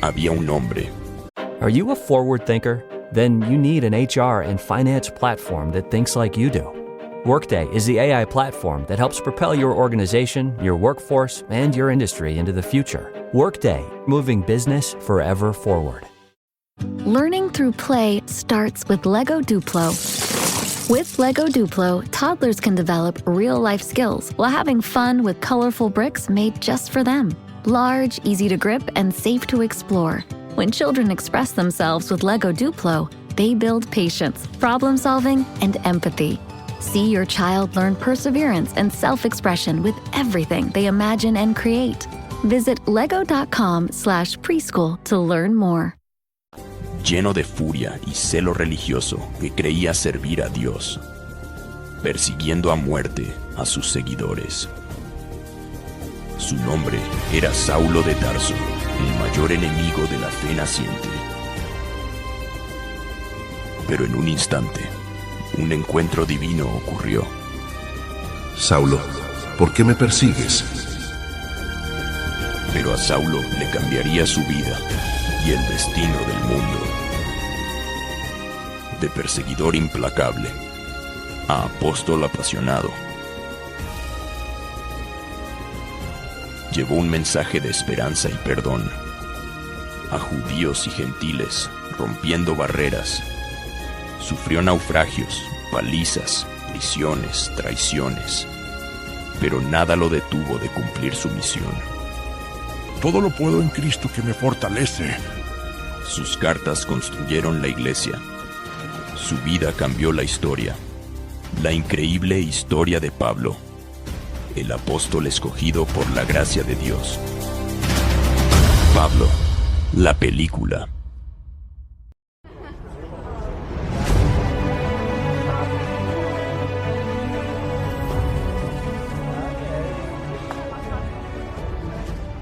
había un hombre. Are you a forward thinker? Then you need an HR and finance platform that thinks like you do. Workday is the AI platform that helps propel your organization, your workforce, and your industry into the future. Workday, moving business forever forward. Learning through play starts with Lego Duplo. With Lego Duplo, toddlers can develop real-life skills while having fun with colorful bricks made just for them. Large, easy to grip, and safe to explore. When children express themselves with Lego Duplo, they build patience, problem-solving, and empathy. See your child learn perseverance and self-expression with everything they imagine and create. Visit lego.com/preschool to learn more. Lleno de furia y celo religioso que creía servir a Dios, persiguiendo a muerte a sus seguidores. Su nombre era Saulo de Tarso, el mayor enemigo de la fe naciente. Pero en un instante, un encuentro divino ocurrió. Saulo, ¿por qué me persigues? Pero a Saulo le cambiaría su vida y el destino del mundo. De perseguidor implacable a apóstol apasionado. Llevó un mensaje de esperanza y perdón a judíos y gentiles, rompiendo barreras. Sufrió naufragios, palizas, prisiones, traiciones, pero nada lo detuvo de cumplir su misión. Todo lo puedo en Cristo que me fortalece. Sus cartas construyeron la iglesia. Su vida cambió la historia. La increíble historia de Pablo, el apóstol escogido por la gracia de Dios. Pablo, la película.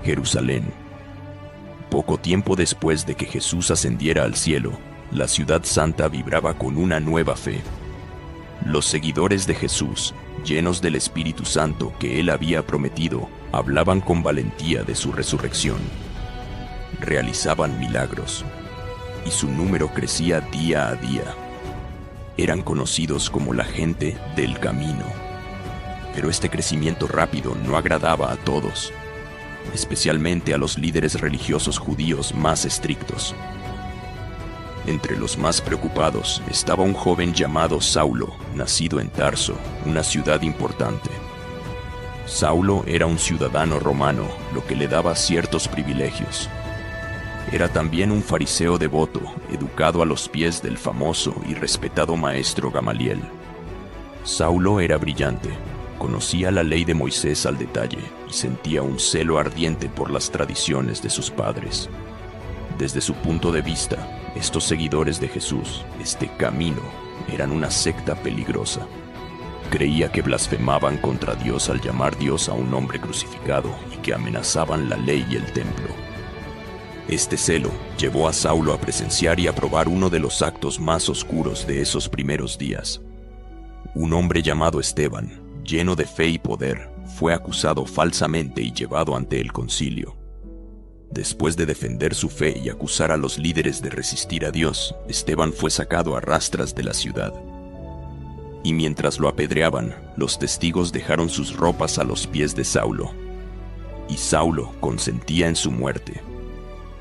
Jerusalén. Poco tiempo después de que Jesús ascendiera al cielo, la ciudad santa vibraba con una nueva fe. Los seguidores de Jesús, llenos del Espíritu Santo que Él había prometido, hablaban con valentía de su resurrección. Realizaban milagros, y su número crecía día a día. Eran conocidos como la gente del camino. Pero este crecimiento rápido no agradaba a todos, especialmente a los líderes religiosos judíos más estrictos. Entre los más preocupados estaba un joven llamado Saulo, nacido en Tarso, una ciudad importante. Saulo era un ciudadano romano, lo que le daba ciertos privilegios. Era también un fariseo devoto, educado a los pies del famoso y respetado maestro Gamaliel. Saulo era brillante, conocía la ley de Moisés al detalle y sentía un celo ardiente por las tradiciones de sus padres. Desde su punto de vista, estos seguidores de Jesús, este camino, eran una secta peligrosa. Creía que blasfemaban contra Dios al llamar Dios a un hombre crucificado y que amenazaban la ley y el templo. Este celo llevó a Saulo a presenciar y a probar uno de los actos más oscuros de esos primeros días. Un hombre llamado Esteban, lleno de fe y poder, fue acusado falsamente y llevado ante el concilio. Después de defender su fe y acusar a los líderes de resistir a Dios, Esteban fue sacado a rastras de la ciudad. Y mientras lo apedreaban, los testigos dejaron sus ropas a los pies de Saulo. Y Saulo consentía en su muerte.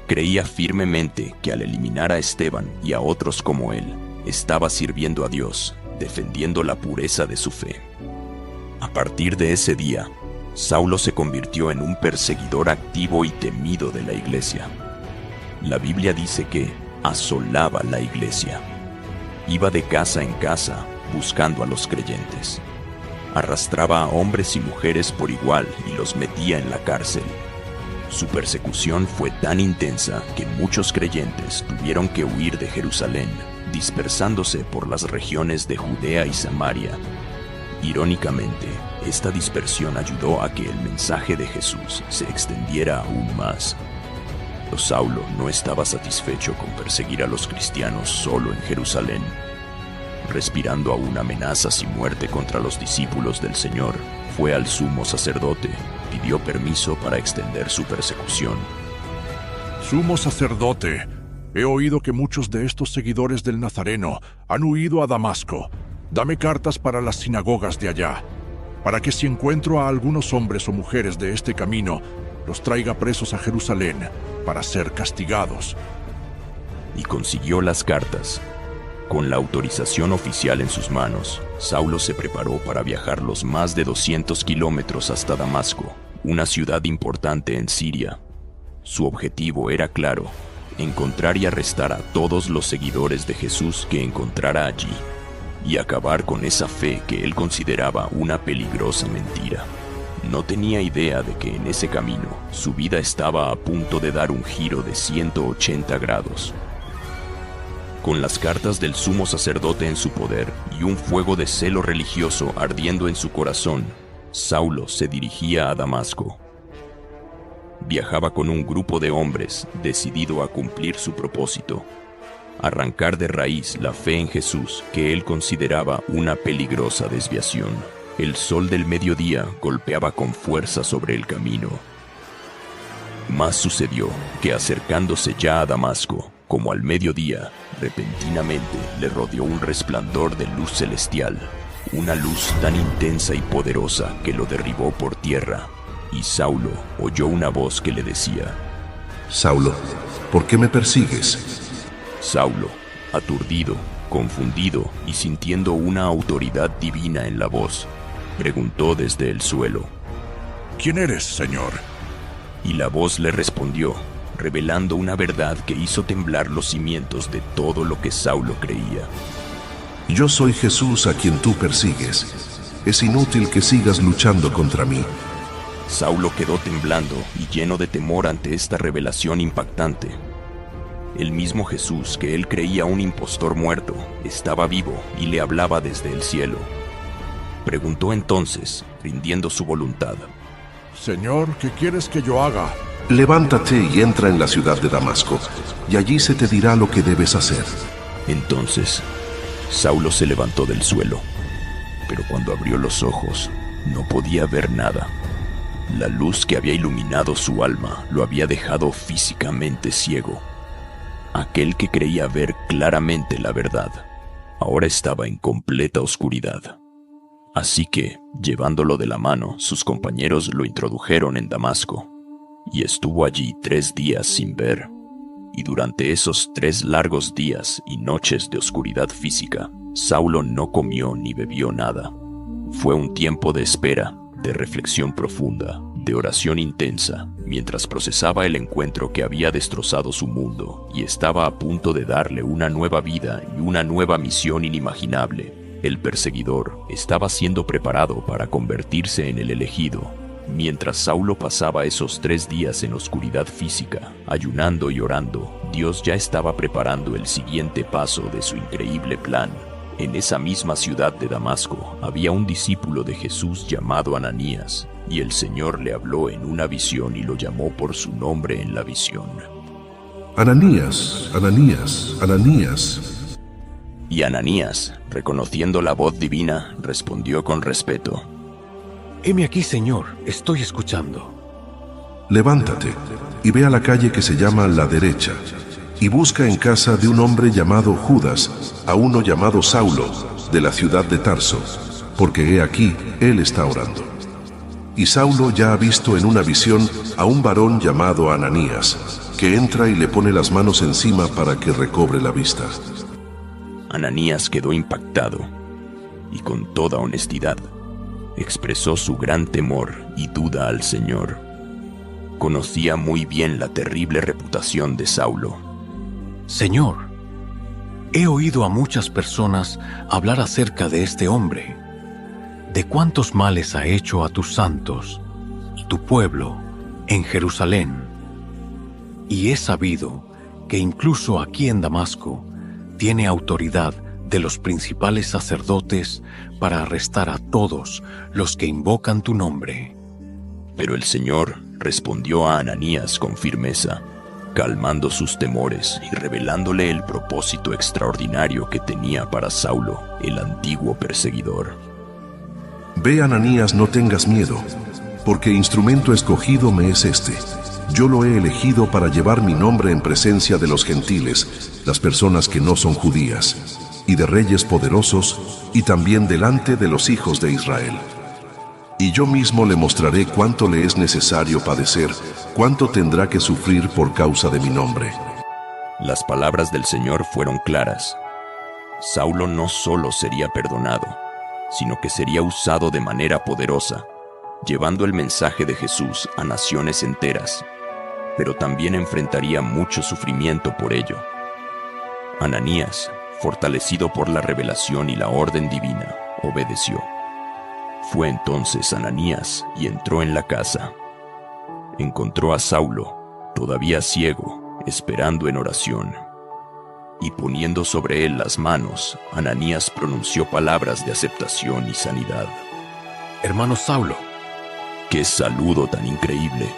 Creía firmemente que al eliminar a Esteban y a otros como él, estaba sirviendo a Dios, defendiendo la pureza de su fe. A partir de ese día, Saulo se convirtió en un perseguidor activo y temido de la iglesia. La Biblia dice que asolaba la iglesia. Iba de casa en casa buscando a los creyentes. Arrastraba a hombres y mujeres por igual y los metía en la cárcel. Su persecución fue tan intensa que muchos creyentes tuvieron que huir de Jerusalén, dispersándose por las regiones de Judea y Samaria. Irónicamente, esta dispersión ayudó a que el mensaje de Jesús se extendiera aún más. Pero Saulo no estaba satisfecho con perseguir a los cristianos solo en Jerusalén. Respirando aún amenazas y muerte contra los discípulos del Señor, fue al sumo sacerdote, pidió permiso para extender su persecución. Sumo sacerdote, he oído que muchos de estos seguidores del Nazareno han huido a Damasco. Dame cartas para las sinagogas de allá, para que si encuentro a algunos hombres o mujeres de este camino, los traiga presos a Jerusalén para ser castigados. Y consiguió las cartas. Con la autorización oficial en sus manos, Saulo se preparó para viajar los más de 200 kilómetros hasta Damasco, una ciudad importante en Siria. Su objetivo era claro: encontrar y arrestar a todos los seguidores de Jesús que encontrara allí, y acabar con esa fe que él consideraba una peligrosa mentira. No tenía idea de que en ese camino su vida estaba a punto de dar un giro de 180 grados. Con las cartas del sumo sacerdote en su poder y un fuego de celo religioso ardiendo en su corazón, Saulo se dirigía a Damasco. Viajaba con un grupo de hombres decidido a cumplir su propósito: arrancar de raíz la fe en Jesús que él consideraba una peligrosa desviación. El sol del mediodía golpeaba con fuerza sobre el camino. Más sucedió que, acercándose ya a Damasco, como al mediodía, repentinamente le rodeó un resplandor de luz celestial, una luz tan intensa y poderosa que lo derribó por tierra, y Saulo oyó una voz que le decía: Saulo, ¿por qué me persigues? Saulo, aturdido, confundido y sintiendo una autoridad divina en la voz, preguntó desde el suelo: ¿Quién eres, Señor? Y la voz le respondió, revelando una verdad que hizo temblar los cimientos de todo lo que Saulo creía. Yo soy Jesús a quien tú persigues. Es inútil que sigas luchando contra mí. Saulo quedó temblando y lleno de temor ante esta revelación impactante. El mismo Jesús que él creía un impostor muerto estaba vivo y le hablaba desde el cielo. Preguntó entonces, rindiendo su voluntad: Señor, ¿qué quieres que yo haga? Levántate y entra en la ciudad de Damasco, y allí se te dirá lo que debes hacer. Entonces, Saulo se levantó del suelo, pero cuando abrió los ojos, no podía ver nada. La luz que había iluminado su alma lo había dejado físicamente ciego. Aquel que creía ver claramente la verdad, ahora estaba en completa oscuridad. Así que, llevándolo de la mano, sus compañeros lo introdujeron en Damasco, y estuvo allí 3 días sin ver. Y durante esos 3 largos días y noches de oscuridad física, Saulo no comió ni bebió nada. Fue un tiempo de espera, de reflexión profunda, de oración intensa, mientras procesaba el encuentro que había destrozado su mundo y estaba a punto de darle una nueva vida y una nueva misión inimaginable. El perseguidor estaba siendo preparado para convertirse en el elegido. Mientras Saulo pasaba esos 3 días en oscuridad física, ayunando y orando, Dios ya estaba preparando el siguiente paso de su increíble plan. En esa misma ciudad de Damasco había un discípulo de Jesús llamado Ananías, y el Señor le habló en una visión y lo llamó por su nombre en la visión. Ananías, Ananías, Ananías. Y Ananías, reconociendo la voz divina, respondió con respeto: Heme aquí, Señor, estoy escuchando. Levántate y ve a la calle que se llama La Derecha, y busca en casa de un hombre llamado Judas a uno llamado Saulo, de la ciudad de Tarso, porque he aquí, él está orando. Y Saulo ya ha visto en una visión a un varón llamado Ananías, que entra y le pone las manos encima para que recobre la vista. Ananías quedó impactado y, con toda honestidad, expresó su gran temor y duda al Señor. Conocía muy bien la terrible reputación de Saulo. Señor, he oído a muchas personas hablar acerca de este hombre, de cuántos males ha hecho a tus santos, tu pueblo, en Jerusalén. Y he sabido que incluso aquí en Damasco tiene autoridad de los principales sacerdotes para arrestar a todos los que invocan tu nombre. Pero el Señor respondió a Ananías con firmeza, calmando sus temores y revelándole el propósito extraordinario que tenía para Saulo, el antiguo perseguidor. Ve, Ananías, no tengas miedo, porque instrumento escogido me es este. yo lo he elegido para llevar mi nombre en presencia de los gentiles, las personas que no son judías, y de reyes poderosos, y también delante de los hijos de Israel. Y yo mismo le mostraré cuánto le es necesario padecer, cuánto tendrá que sufrir por causa de mi nombre. Las palabras del Señor fueron claras. Saulo no solo sería perdonado, sino que sería usado de manera poderosa, llevando el mensaje de Jesús a naciones enteras, pero también enfrentaría mucho sufrimiento por ello. Ananías, fortalecido por la revelación y la orden divina, obedeció. Fue entonces Ananías y entró en la casa. Encontró a Saulo, todavía ciego, esperando en oración. Y poniendo sobre él las manos, Ananías pronunció palabras de aceptación y sanidad. Hermano Saulo. ¡Qué saludo tan increíble!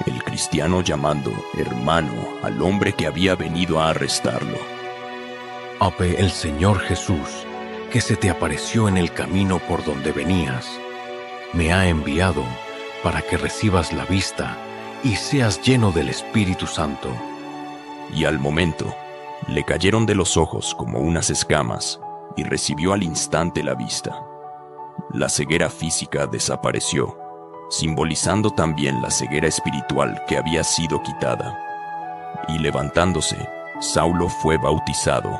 El cristiano llamando hermano al hombre que había venido a arrestarlo. Ape el Señor Jesús, que se te apareció en el camino por donde venías, me ha enviado para que recibas la vista y seas lleno del Espíritu Santo. Y al momento, le cayeron de los ojos como unas escamas y recibió al instante la vista. La ceguera física desapareció, simbolizando también la ceguera espiritual que había sido quitada. Y levantándose, Saulo fue bautizado.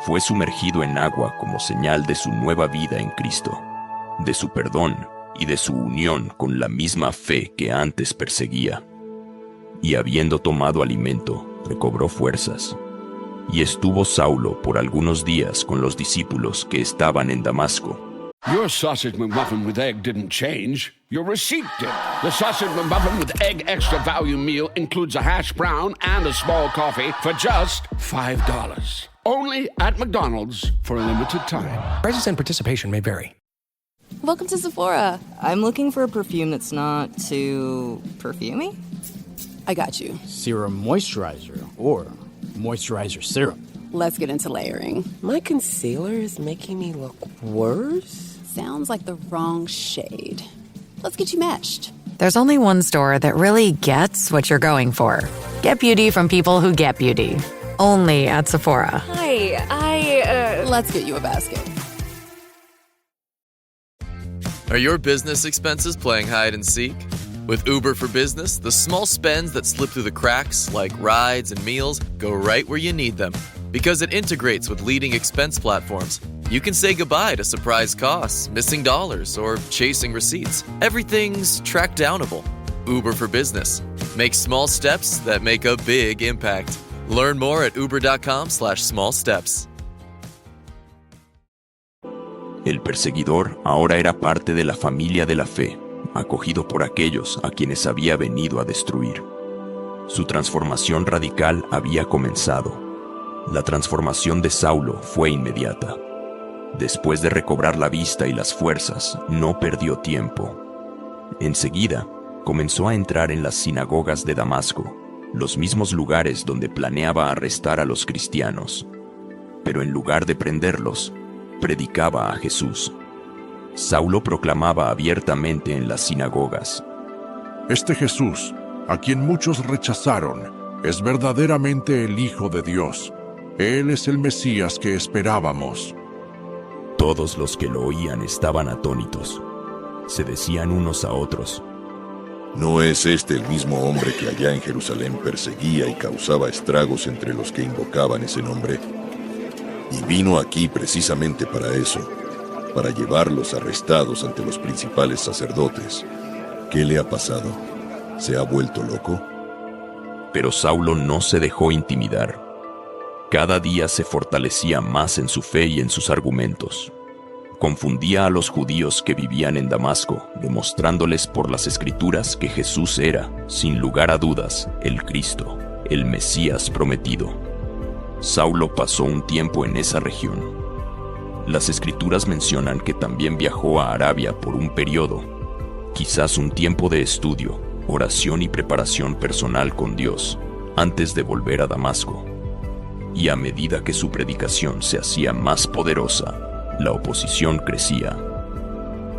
Fue sumergido en agua como señal de su nueva vida en Cristo, de su perdón y de su unión con la misma fe que antes perseguía. Y habiendo tomado alimento, recobró fuerzas. Y estuvo Saulo por algunos días con los discípulos que estaban en Damasco. Your sausage McMuffin with egg didn't change. Your receipt did. The sausage McMuffin with egg extra value meal includes a hash brown and a small coffee for just $5. Only at McDonald's for a limited time. Prices and participation may vary. Welcome to Sephora. I'm looking for a perfume that's not too perfumey. I got you. Serum moisturizer or moisturizer serum. Let's get into layering. My concealer is making me look worse. Sounds like the wrong shade. Let's get you matched. There's only one store that really gets what you're going for. Get beauty from people who get beauty. Only at Sephora. Hi, Let's get you a basket. Are your business expenses playing hide and seek? With Uber for Business, the small spends that slip through the cracks, like rides and meals, go right where you need them. Because it integrates with leading expense platforms, you can say goodbye to surprise costs, missing dollars, or chasing receipts. Everything's track downable. Uber for Business. Make small steps that make a big impact. Learn more at uber.com/smallsteps. El perseguidor ahora era parte de la familia de la fe, acogido por aquellos a quienes había venido a destruir. Su transformación radical había comenzado. La transformación de Saulo fue inmediata. Después de recobrar la vista y las fuerzas, no perdió tiempo. Enseguida, comenzó a entrar en las sinagogas de Damasco, los mismos lugares donde planeaba arrestar a los cristianos. Pero en lugar de prenderlos, predicaba a Jesús. Saulo proclamaba abiertamente en las sinagogas: Este Jesús, a quien muchos rechazaron, es verdaderamente el Hijo de Dios. Él es el Mesías que esperábamos. Todos los que lo oían estaban atónitos. Se decían unos a otros: ¿No es este el mismo hombre que allá en Jerusalén perseguía y causaba estragos entre los que invocaban ese nombre? Y vino aquí precisamente para eso, para llevarlos arrestados ante los principales sacerdotes. ¿Qué le ha pasado? ¿Se ha vuelto loco? Pero Saulo no se dejó intimidar. Cada día se fortalecía más en su fe y en sus argumentos. Confundía a los judíos que vivían en Damasco, demostrándoles por las Escrituras que Jesús era, sin lugar a dudas, el Cristo, el Mesías prometido. Saulo pasó un tiempo en esa región. Las Escrituras mencionan que también viajó a Arabia por un periodo, quizás un tiempo de estudio, oración y preparación personal con Dios, antes de volver a Damasco. Y a medida que su predicación se hacía más poderosa, la oposición crecía.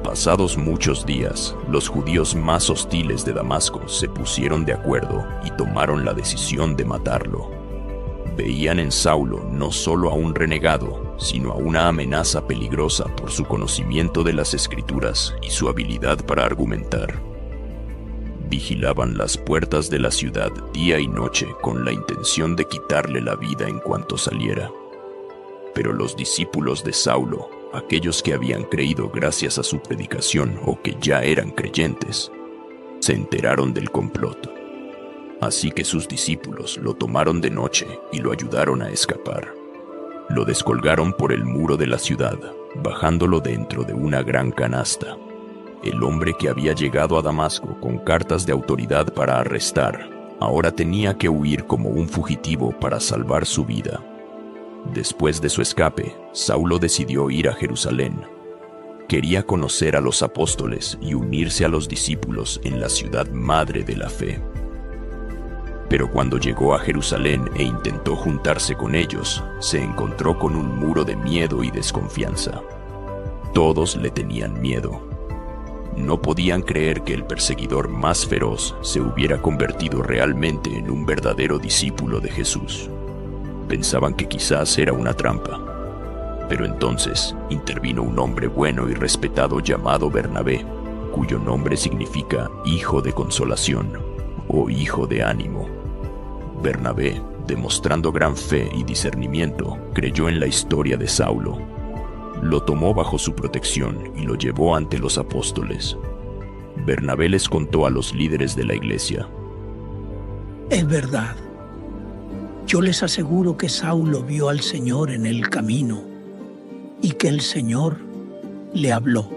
Pasados muchos días, los judíos más hostiles de Damasco se pusieron de acuerdo y tomaron la decisión de matarlo. Veían en Saulo no solo a un renegado, sino a una amenaza peligrosa por su conocimiento de las Escrituras y su habilidad para argumentar. Vigilaban las puertas de la ciudad día y noche con la intención de quitarle la vida en cuanto saliera. Pero los discípulos de Saulo, aquellos que habían creído gracias a su predicación o que ya eran creyentes, se enteraron del complot. Así que sus discípulos lo tomaron de noche y lo ayudaron a escapar. Lo descolgaron por el muro de la ciudad, bajándolo dentro de una gran canasta. El hombre que había llegado a Damasco con cartas de autoridad para arrestar, ahora tenía que huir como un fugitivo para salvar su vida. Después de su escape, Saulo decidió ir a Jerusalén. Quería conocer a los apóstoles y unirse a los discípulos en la ciudad madre de la fe. Pero cuando llegó a Jerusalén e intentó juntarse con ellos, se encontró con un muro de miedo y desconfianza. Todos le tenían miedo. No podían creer que el perseguidor más feroz se hubiera convertido realmente en un verdadero discípulo de Jesús. Pensaban que quizás era una trampa. Pero entonces intervino un hombre bueno y respetado llamado Bernabé, cuyo nombre significa hijo de consolación o hijo de ánimo. Bernabé, demostrando gran fe y discernimiento, creyó en la historia de Saulo. Lo tomó bajo su protección y lo llevó ante los apóstoles. Bernabé les contó a los líderes de la iglesia: Es verdad. Yo les aseguro que Saulo vio al Señor en el camino y que el Señor le habló.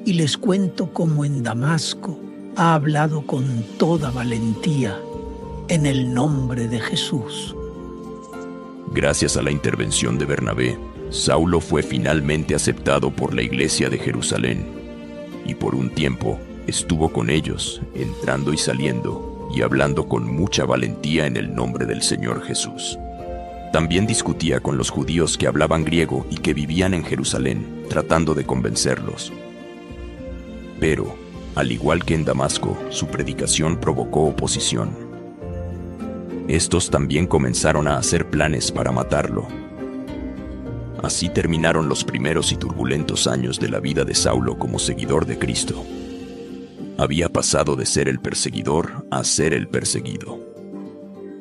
Y les cuento cómo en Damasco ha hablado con toda valentía en el nombre de Jesús. Gracias a la intervención de Bernabé, Saulo fue finalmente aceptado por la iglesia de Jerusalén, y por un tiempo estuvo con ellos, entrando y saliendo, y hablando con mucha valentía en el nombre del Señor Jesús. También discutía con los judíos que hablaban griego y que vivían en Jerusalén, tratando de convencerlos. Pero, al igual que en Damasco, su predicación provocó oposición. Estos también comenzaron a hacer planes para matarlo. Así terminaron los primeros y turbulentos años de la vida de Saulo como seguidor de Cristo. Había pasado de ser el perseguidor a ser el perseguido.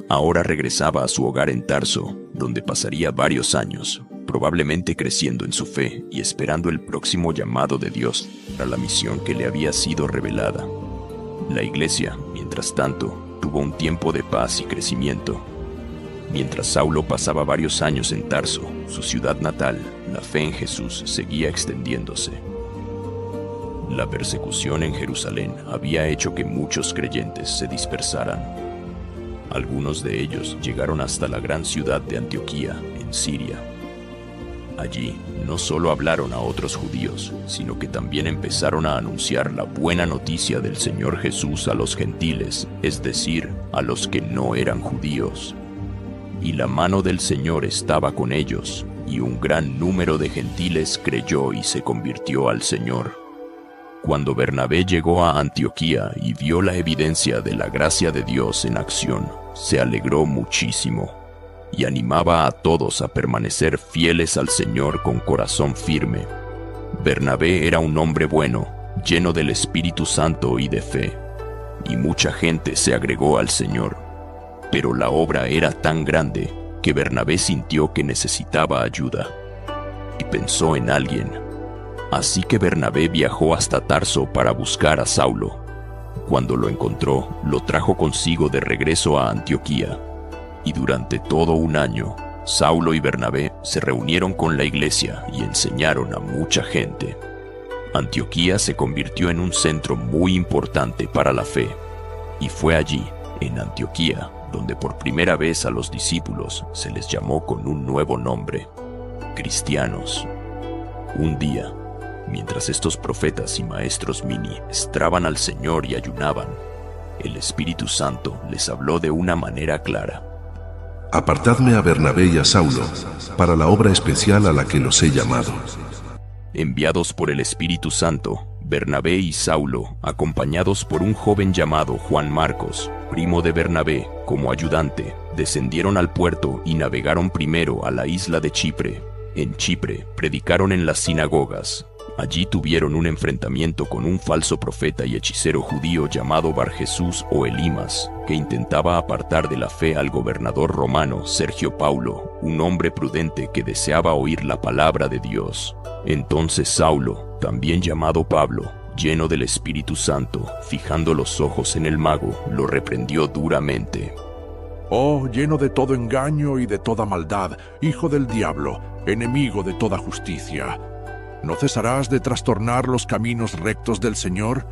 Ahora regresaba a su hogar en Tarso, donde pasaría varios años, probablemente creciendo en su fe y esperando el próximo llamado de Dios para la misión que le había sido revelada. La iglesia, mientras tanto, tuvo un tiempo de paz y crecimiento. Mientras Saulo pasaba varios años en Tarso, su ciudad natal, la fe en Jesús seguía extendiéndose. La persecución en Jerusalén había hecho que muchos creyentes se dispersaran. Algunos de ellos llegaron hasta la gran ciudad de Antioquía, en Siria. Allí no solo hablaron a otros judíos, sino que también empezaron a anunciar la buena noticia del Señor Jesús a los gentiles, es decir, a los que no eran judíos. Y la mano del Señor estaba con ellos, y un gran número de gentiles creyó y se convirtió al Señor. Cuando Bernabé llegó a Antioquía y vio la evidencia de la gracia de Dios en acción, se alegró muchísimo y animaba a todos a permanecer fieles al Señor con corazón firme. Bernabé era un hombre bueno, lleno del Espíritu Santo y de fe, y mucha gente se agregó al Señor. Pero la obra era tan grande que Bernabé sintió que necesitaba ayuda y pensó en alguien. Así que Bernabé viajó hasta Tarso para buscar a Saulo. Cuando lo encontró, lo trajo consigo de regreso a Antioquía. Y durante todo un año, Saulo y Bernabé se reunieron con la iglesia y enseñaron a mucha gente. Antioquía se convirtió en un centro muy importante para la fe. Y fue allí, en Antioquía, donde por primera vez a los discípulos se les llamó con un nuevo nombre: cristianos. Un día, mientras estos profetas y maestros ministraban al Señor y ayunaban, el Espíritu Santo les habló de una manera clara. Apartadme a Bernabé y a Saulo para la obra especial a la que los he llamado. Enviados por el Espíritu Santo, Bernabé y Saulo, acompañados por un joven llamado Juan Marcos, primo de Bernabé, como ayudante, descendieron al puerto y navegaron primero a la isla de Chipre. En Chipre predicaron en las sinagogas. Allí tuvieron un enfrentamiento con un falso profeta y hechicero judío llamado Barjesús o Elimas, que intentaba apartar de la fe al gobernador romano Sergio Paulo, un hombre prudente que deseaba oír la palabra de Dios. Entonces Saulo, también llamado Pablo, lleno del Espíritu Santo, fijando los ojos en el mago, lo reprendió duramente. Oh, lleno de todo engaño y de toda maldad, hijo del diablo, enemigo de toda justicia. ¿No cesarás de trastornar los caminos rectos del Señor?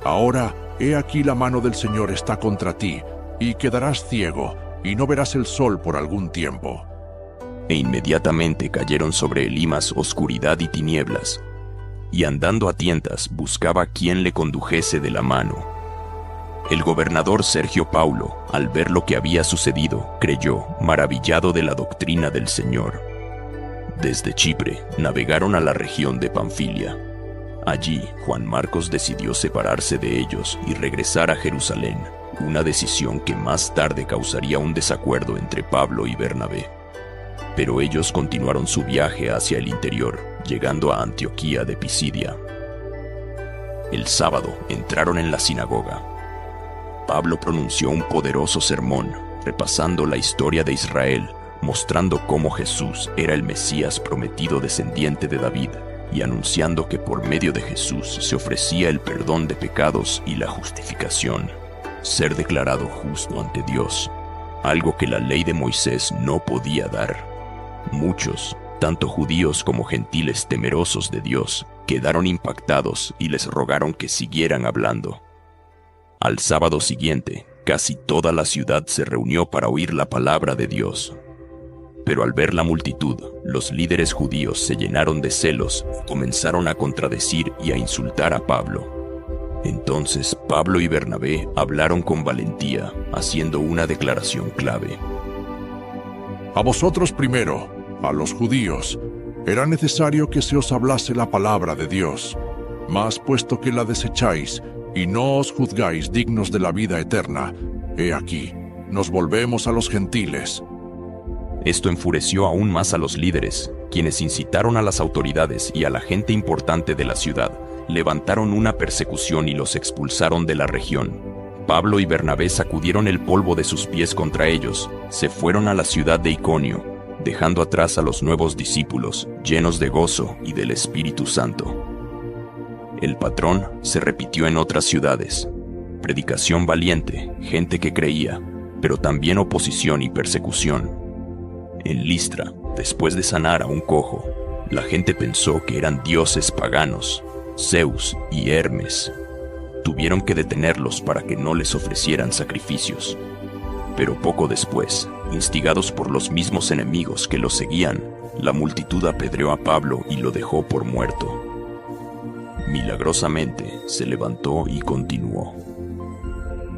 Ahora, he aquí la mano del Señor está contra ti, y quedarás ciego, y no verás el sol por algún tiempo. E inmediatamente cayeron sobre Elimas oscuridad y tinieblas, y andando a tientas buscaba quien le condujese de la mano. El gobernador Sergio Paulo, al ver lo que había sucedido, creyó, maravillado de la doctrina del Señor. Desde Chipre navegaron a la región de Panfilia. Allí, Juan Marcos decidió separarse de ellos y regresar a Jerusalén, una decisión que más tarde causaría un desacuerdo entre Pablo y Bernabé. Pero ellos continuaron su viaje hacia el interior, llegando a Antioquía de Pisidia. El sábado entraron en la sinagoga. Pablo pronunció un poderoso sermón, repasando la historia de Israel, mostrando cómo Jesús era el Mesías prometido descendiente de David, y anunciando que por medio de Jesús se ofrecía el perdón de pecados y la justificación, ser declarado justo ante Dios, algo que la ley de Moisés no podía dar. Muchos, tanto judíos como gentiles temerosos de Dios, quedaron impactados y les rogaron que siguieran hablando. Al sábado siguiente, casi toda la ciudad se reunió para oír la palabra de Dios. Pero al ver la multitud, los líderes judíos se llenaron de celos y comenzaron a contradecir y a insultar a Pablo. Entonces Pablo y Bernabé hablaron con valentía, haciendo una declaración clave. A vosotros primero, a los judíos, era necesario que se os hablase la palabra de Dios, mas puesto que la desecháis y no os juzgáis dignos de la vida eterna, he aquí, nos volvemos a los gentiles. Esto enfureció aún más a los líderes, quienes incitaron a las autoridades y a la gente importante de la ciudad, levantaron una persecución y los expulsaron de la región. Pablo y Bernabé sacudieron el polvo de sus pies contra ellos, se fueron a la ciudad de Iconio, dejando atrás a los nuevos discípulos, llenos de gozo y del Espíritu Santo. El patrón se repitió en otras ciudades. Predicación valiente, gente que creía, pero también oposición y persecución. En Listra, después de sanar a un cojo, la gente pensó que eran dioses paganos, Zeus y Hermes. Tuvieron que detenerlos para que no les ofrecieran sacrificios. Pero poco después, instigados por los mismos enemigos que los seguían, la multitud apedreó a Pablo y lo dejó por muerto. Milagrosamente se levantó y continuó.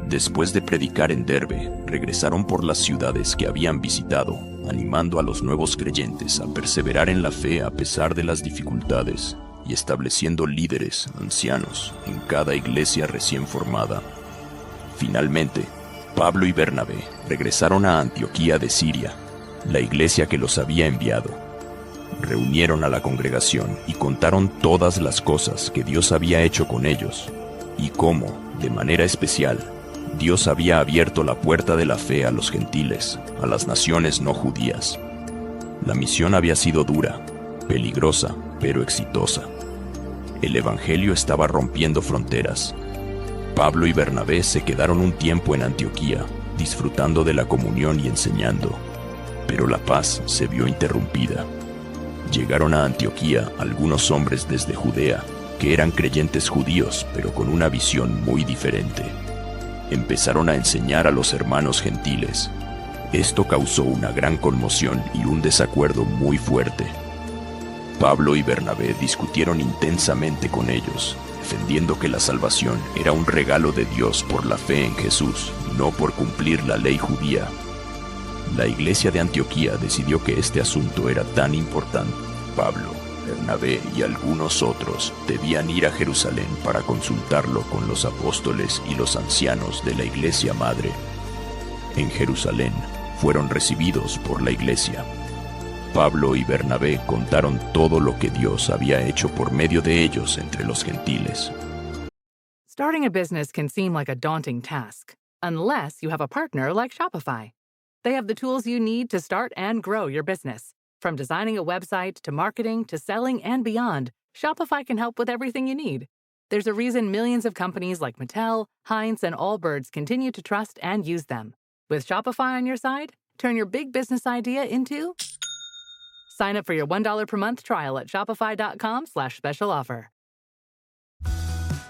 Después de predicar en Derbe, regresaron por las ciudades que habían visitado, animando a los nuevos creyentes a perseverar en la fe a pesar de las dificultades y estableciendo líderes, ancianos, en cada iglesia recién formada. Finalmente, Pablo y Bernabé regresaron a Antioquía de Siria, la iglesia que los había enviado. Reunieron a la congregación y contaron todas las cosas que Dios había hecho con ellos, y cómo, de manera especial, Dios había abierto la puerta de la fe a los gentiles, a las naciones no judías. La misión había sido dura, peligrosa, pero exitosa. El evangelio estaba rompiendo fronteras. Pablo y Bernabé se quedaron un tiempo en Antioquía, disfrutando de la comunión y enseñando, pero la paz se vio interrumpida. Llegaron a Antioquía algunos hombres desde Judea, que eran creyentes judíos, pero con una visión muy diferente. Empezaron a enseñar a los hermanos gentiles. Esto causó una gran conmoción y un desacuerdo muy fuerte. Pablo y Bernabé discutieron intensamente con ellos, defendiendo que la salvación era un regalo de Dios por la fe en Jesús, no por cumplir la ley judía. La iglesia de Antioquía decidió que este asunto era tan importante. Pablo, Bernabé y algunos otros debían ir a Jerusalén para consultarlo con los apóstoles y los ancianos de la iglesia madre. En Jerusalén fueron recibidos por la iglesia. Pablo y Bernabé contaron todo lo que Dios había hecho por medio de ellos entre los gentiles. Starting a business can seem like a daunting task, unless you have a partner like Shopify. They have the tools you need to start and grow your business. From designing a website to marketing to selling and beyond, Shopify can help with everything you need. There's a reason millions of companies like Mattel, Heinz, and Allbirds continue to trust and use them. With Shopify on your side, turn your big business idea into... Sign up for your $1 per month trial at shopify.com/special offer.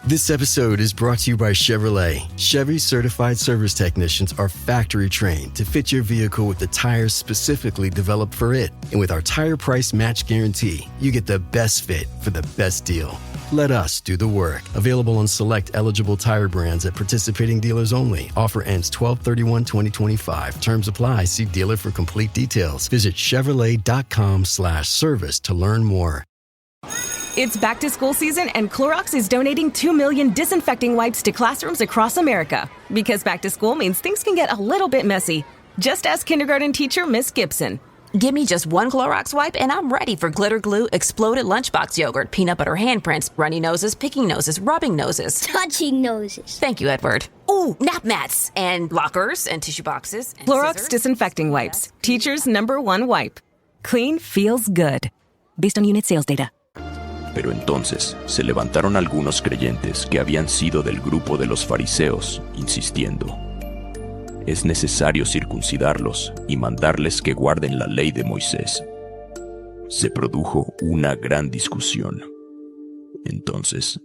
This episode is brought to you by Chevrolet. Chevy certified service technicians are factory trained to fit your vehicle with the tires specifically developed for it. And with our tire price match guarantee, you get the best fit for the best deal. Let us do the work. Available on select eligible tire brands at participating dealers only. Offer ends 12/31/2025. Terms apply. See dealer for complete details. Visit Chevrolet.com/service to learn more. It's back to school season and Clorox is donating 2 million disinfecting wipes to classrooms across America. Because back to school means things can get a little bit messy. Just ask kindergarten teacher Miss Gibson. Give me just one Clorox wipe and I'm ready for glitter glue, exploded lunchbox yogurt, peanut butter handprints, runny noses, picking noses, rubbing noses. Touching noses. Thank you, Edward. Ooh, nap mats and lockers and tissue boxes. And Clorox scissors. disinfecting wipes. Teacher's #1 wipe. Clean feels good. Based on unit sales data. Pero entonces se levantaron algunos creyentes que habían sido del grupo de los fariseos, insistiendo: es necesario circuncidarlos y mandarles que guarden la ley de Moisés. Se produjo una gran discusión. Entonces,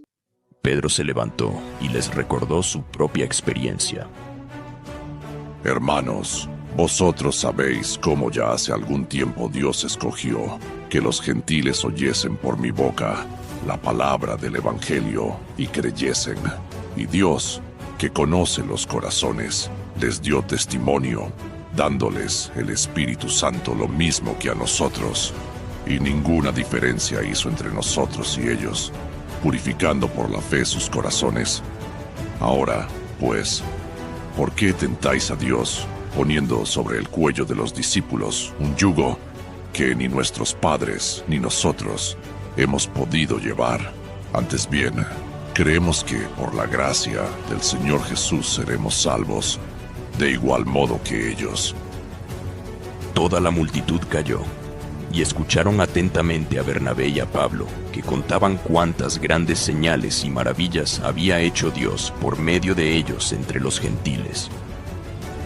Pedro se levantó y les recordó su propia experiencia. Hermanos, vosotros sabéis cómo ya hace algún tiempo Dios escogió que los gentiles oyesen por mi boca la palabra del Evangelio y creyesen. Y Dios, que conoce los corazones, les dio testimonio, dándoles el Espíritu Santo lo mismo que a nosotros. Y ninguna diferencia hizo entre nosotros y ellos, purificando por la fe sus corazones. Ahora, pues, ¿por qué tentáis a Dios, poniendo sobre el cuello de los discípulos un yugo que ni nuestros padres ni nosotros hemos podido llevar? Antes bien, creemos que por la gracia del Señor Jesús seremos salvos, de igual modo que ellos. Toda la multitud calló y escucharon atentamente a Bernabé y a Pablo, que contaban cuántas grandes señales y maravillas había hecho Dios por medio de ellos entre los gentiles.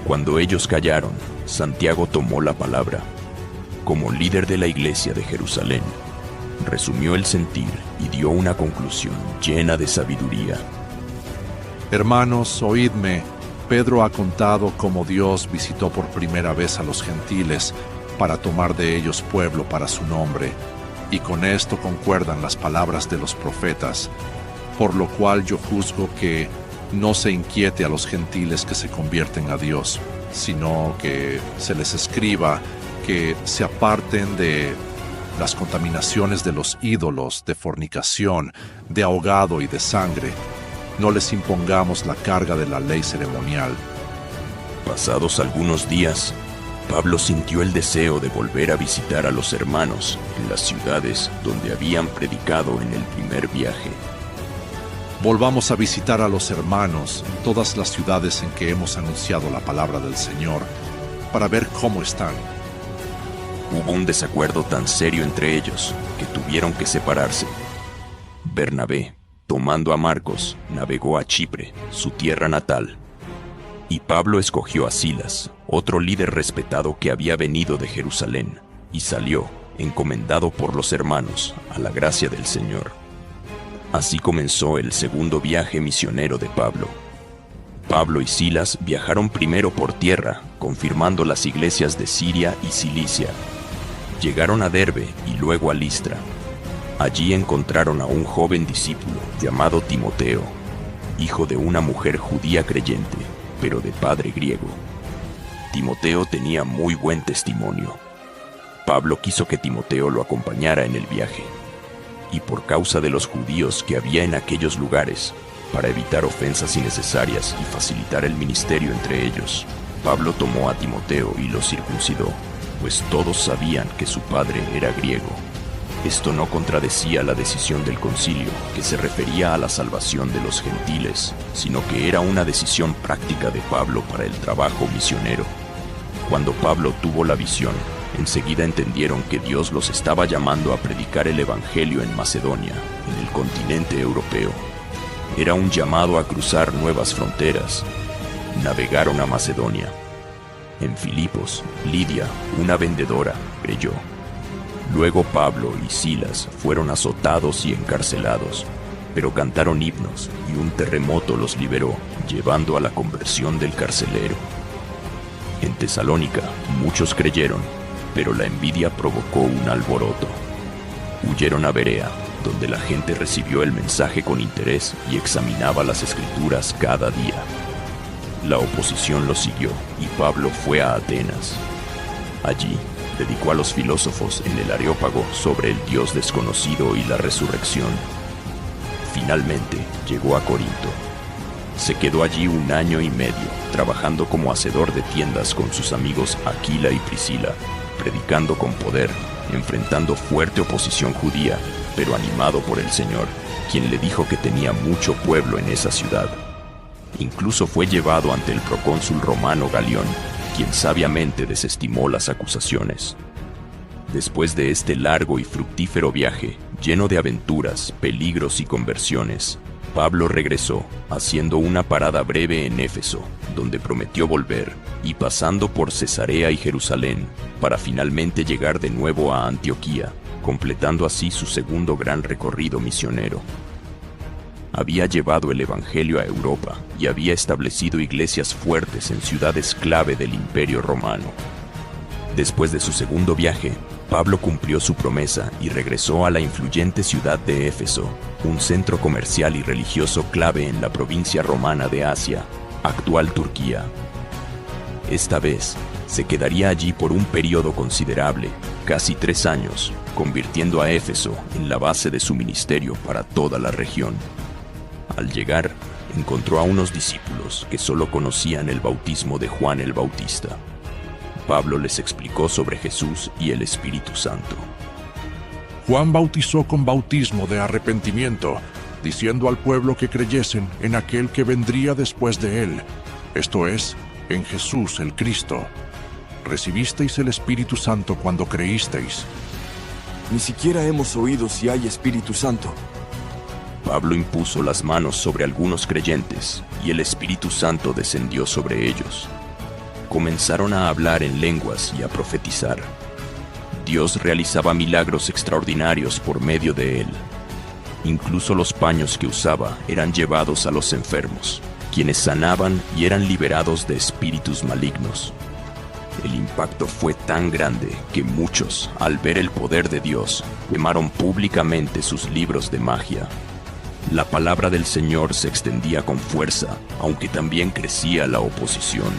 Cuando ellos callaron, Santiago tomó la palabra. Como líder de la iglesia de Jerusalén, resumió el sentir y dio una conclusión llena de sabiduría. Hermanos, oídme. Pedro ha contado cómo Dios visitó por primera vez a los gentiles para tomar de ellos pueblo para su nombre, y con esto concuerdan las palabras de los profetas, por lo cual yo juzgo que no se inquiete a los gentiles que se convierten a Dios, sino que se les escriba que se aparten de las contaminaciones de los ídolos, de fornicación, de ahogado y de sangre. No les impongamos la carga de la ley ceremonial. Pasados algunos días, Pablo sintió el deseo de volver a visitar a los hermanos en las ciudades donde habían predicado en el primer viaje. Volvamos a visitar a los hermanos en todas las ciudades en que hemos anunciado la palabra del Señor, para ver cómo están. Hubo un desacuerdo tan serio entre ellos que tuvieron que separarse. Bernabé, tomando a Marcos, navegó a Chipre, su tierra natal. Y Pablo escogió a Silas, otro líder respetado que había venido de Jerusalén, y salió, encomendado por los hermanos, a la gracia del Señor. Así comenzó el segundo viaje misionero de Pablo. Pablo y Silas viajaron primero por tierra, confirmando las iglesias de Siria y Cilicia. Llegaron a Derbe y luego a Listra. Allí encontraron a un joven discípulo llamado Timoteo, hijo de una mujer judía creyente, pero de padre griego. Timoteo tenía muy buen testimonio. Pablo quiso que Timoteo lo acompañara en el viaje. y por causa de los judíos que había en aquellos lugares, para evitar ofensas innecesarias y facilitar el ministerio entre ellos, Pablo tomó a Timoteo y lo circuncidó, pues todos sabían que su padre era griego. Esto no contradecía la decisión del concilio, que se refería a la salvación de los gentiles, sino que era una decisión práctica de Pablo para el trabajo misionero. Cuando Pablo tuvo la visión, enseguida entendieron que Dios los estaba llamando a predicar el evangelio en Macedonia, en el continente europeo. Era un llamado a cruzar nuevas fronteras. Navegaron a Macedonia. En Filipos, Lidia, una vendedora, creyó. Luego Pablo y Silas fueron azotados y encarcelados, pero cantaron himnos y un terremoto los liberó, llevando a la conversión del carcelero. En Tesalónica muchos creyeron, pero la envidia provocó un alboroto. Huyeron a Berea, donde la gente recibió el mensaje con interés y examinaba las Escrituras cada día. La oposición lo siguió y Pablo fue a Atenas. Allí predicó a los filósofos en el Areópago sobre el Dios desconocido y la resurrección. Finalmente llegó a Corinto. Se quedó allí 1 año y medio, trabajando como hacedor de tiendas con sus amigos Aquila y Priscila, predicando con poder, enfrentando fuerte oposición judía, pero animado por el Señor, quien le dijo que tenía mucho pueblo en esa ciudad. Incluso fue llevado ante el procónsul romano Galión, quien sabiamente desestimó las acusaciones. Después de este largo y fructífero viaje, lleno de aventuras, peligros y conversiones, Pablo regresó, haciendo una parada breve en Éfeso, donde prometió volver, y pasando por Cesarea y Jerusalén, para finalmente llegar de nuevo a Antioquía, completando así su segundo gran recorrido misionero. Había llevado el Evangelio a Europa y había establecido iglesias fuertes en ciudades clave del Imperio Romano. Después de su segundo viaje, Pablo cumplió su promesa y regresó a la influyente ciudad de Éfeso, un centro comercial y religioso clave en la provincia romana de Asia, actual Turquía. Esta vez, se quedaría allí por un periodo considerable, casi 3 años, convirtiendo a Éfeso en la base de su ministerio para toda la región. Al llegar, encontró a unos discípulos que solo conocían el bautismo de Juan el Bautista. Pablo les explicó sobre Jesús y el Espíritu Santo. Juan bautizó con bautismo de arrepentimiento, diciendo al pueblo que creyesen en aquel que vendría después de él, esto es, en Jesús el Cristo. Recibisteis el Espíritu Santo cuando creísteis. Ni siquiera hemos oído si hay Espíritu Santo. Pablo impuso las manos sobre algunos creyentes y el Espíritu Santo descendió sobre ellos. Comenzaron a hablar en lenguas y a profetizar. Dios realizaba milagros extraordinarios por medio de él. Incluso los paños que usaba eran llevados a los enfermos, quienes sanaban y eran liberados de espíritus malignos. El impacto fue tan grande que muchos, al ver el poder de Dios, quemaron públicamente sus libros de magia. La palabra del Señor se extendía con fuerza, aunque también crecía la oposición.